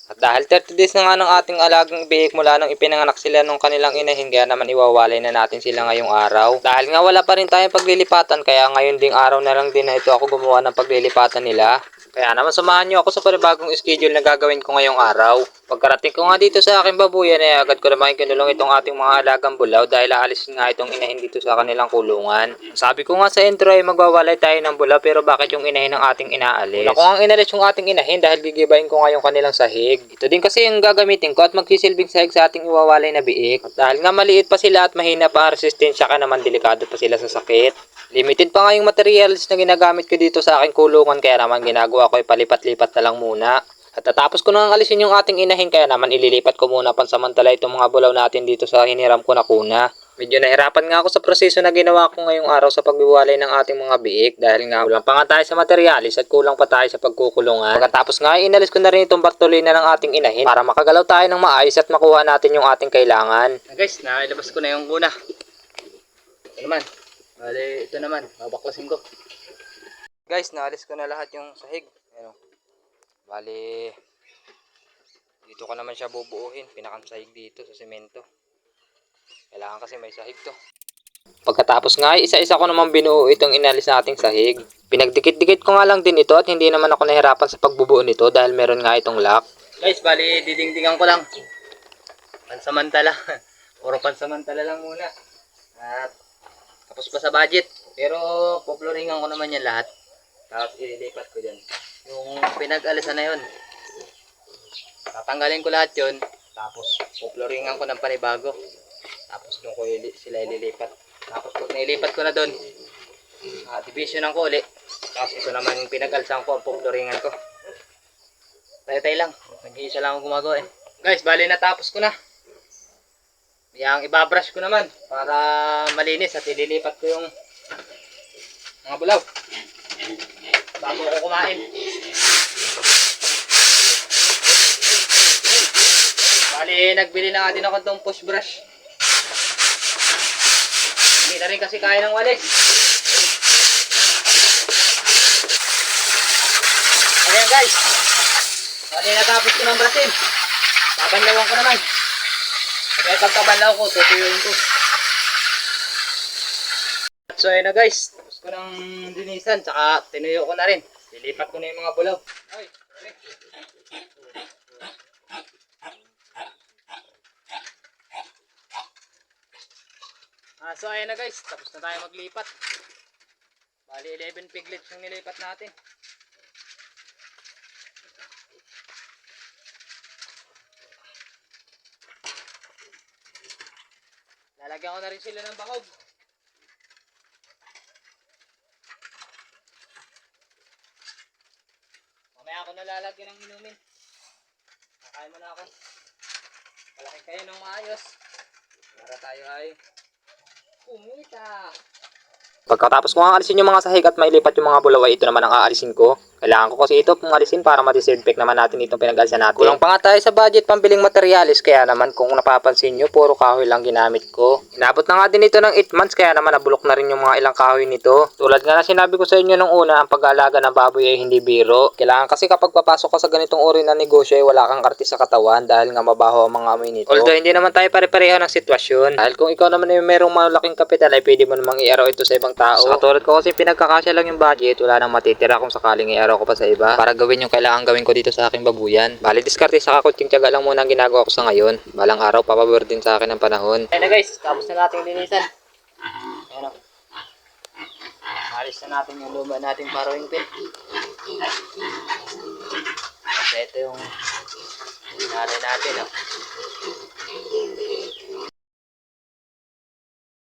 At dahil 30 days na nga ng ating alagang bihik mula nung ipinanganak sila nung kanilang inahin, kaya naman iwawalay na natin sila ngayong araw. Dahil nga wala pa rin tayong paglilipatan, kaya ngayon ding araw na lang din na ito ako gumawa ng paglilipatan nila. Kaya naman samahan nyo ako sa panibagong schedule na gagawin ko ngayong araw. Pagkarating ko nga dito sa aking babuyan ay agad ko naman kinulong itong ating mga alagang bulaw dahil aalisin nga itong inahin dito sa kanilang kulungan. Sabi ko nga sa intro ay magwawalay tayo ng bulaw, pero bakit yung inahin ng ating inaalis? Una ko nga inalis yung ating inahin dahil gigibayin ko nga yung kanilang sahig. Ito din kasi yung gagamitin ko at magsisilbing sahig sa ating iwawalay na biik. At dahil nga maliit pa sila at mahina pa ang resistensya, ka naman delikado pa sila sa sakit. Limited pa nga yung materials na ginagamit ko dito sa aking kulungan, kaya naman ginagawa ko ay palipat-lipat na lang muna. At tatapos ko nang alisin yung ating inahin, kaya naman ililipat ko muna pansamantala itong mga bulaw natin dito sa hiniram ko na kuna. Medyo nahirapan nga ako sa proseso na ginawa ko ngayong araw sa pagbiwalay ng ating mga biik dahil nga kulang pa nga tayo sa materials at kulang pa tayo sa pagkukulungan. Pagkatapos nga inalis ko na rin itong bartolina ng ating inahin para makagalaw tayo ng maayos at makuha natin yung ating kailangan. Guys, nailabas ko na yung kuna. Ito naman. Bale, ito naman, babaklasin ko. Guys, naalis ko na lahat yung sahig. Ayan. Bale, dito ko naman siya bubuuhin. Pinakamsahig dito sa semento. Kailangan kasi may sahig to. Pagkatapos nga, isa-isa ko naman binuo itong inalis nating sahig. Pinagdikit-dikit ko nga lang din ito at hindi naman ako nahirapan sa pagbubuo nito dahil meron nga itong lock. Guys, bale, didingdingan ko lang. Pansamantala. Puro pansamantala lang muna. At tapos pa sa budget. Pero poploringan ko naman yan lahat. Tapos ililipat ko dyan. Yung pinag-alisan na yun, tatanggalin ko lahat yun. Tapos poploringan ko ng panibago. Tapos doon ko sila ililipat. Tapos pag nailipat ko na doon, divisionan ko ulit. Tapos ito naman yung pinag-alisan ko, ang poploringan ko. Tayo-tayo lang. Nag-iisa lang ako gumagawa eh. Guys, bali natapos ko na. Yang ibabrush ko naman para malinis at ililipat ko yung mga bulaw bago ako kumain. Bali, nagbili na din ako itong push brush. Hindi na rin kasi kaya ng walis. Ayan guys, bali natapos ko ng brushin. Babanlawan ko naman. Kaya pagkabalaw ko, tutuyuin ko. So ayun na guys, tapos ko ng linisan, tsaka tinuyo ko na rin. Lilipat ko na yung mga bulaw. Ay, so ayun na guys, tapos na tayo maglipat. Bali 11 piglets yung nilipat natin. Lalagyan ko na rin sila ng bahog. Mamaya ako nalalagyan ng inumin. Kakain mo na ako. Palaki kayo ng maayos para tayo ay kumita. Pagkatapos ko nga alisin yung mga sahig at mailipat yung mga bulaw, ito naman ang aalisin ko. Kailangan ko kasi ito pong alisin para ma-disinfect naman natin itong pinag-alisan natin. Kulang pa nga tayo sa budget pambiling materials, kaya naman kung napapansin nyo, puro kahoy lang ginamit ko. Inabot na nga din ito ng 8 months, kaya naman nabulok na rin yung mga ilang kahoy nito. Tulad nga na sinabi ko sa inyo nung una, ang pag-aalaga ng baboy ay hindi biro. Kailangan kasi kapag papasok ka sa ganitong uri ng negosyo ay wala kang kartis sa katawan dahil nga mabaho ang mga amoy nito. Although hindi naman tayo pare-pareho ng sitwasyon. Dahil kung ikaw naman ay merong malaking kapital ay pwede mo namang i-araw ito sa ibang tao. Sa katulad ko kasi pinagkakasya lang yung budget, wala nang matitira kung sakaling i-araw ko pa sa iba para gawin yung kailangan gawin ko dito sa aking babuyan. Bali, diskarte sa kakunting tiyaga lang muna ang ginagawa ko sa ngayon. Balang araw, papabor din sa akin ng panahon. Ayun na guys, tapos na natin linisan. Ayan o. Alis na natin yung luma nating parawing pin. Kasi ito yung nanay natin o.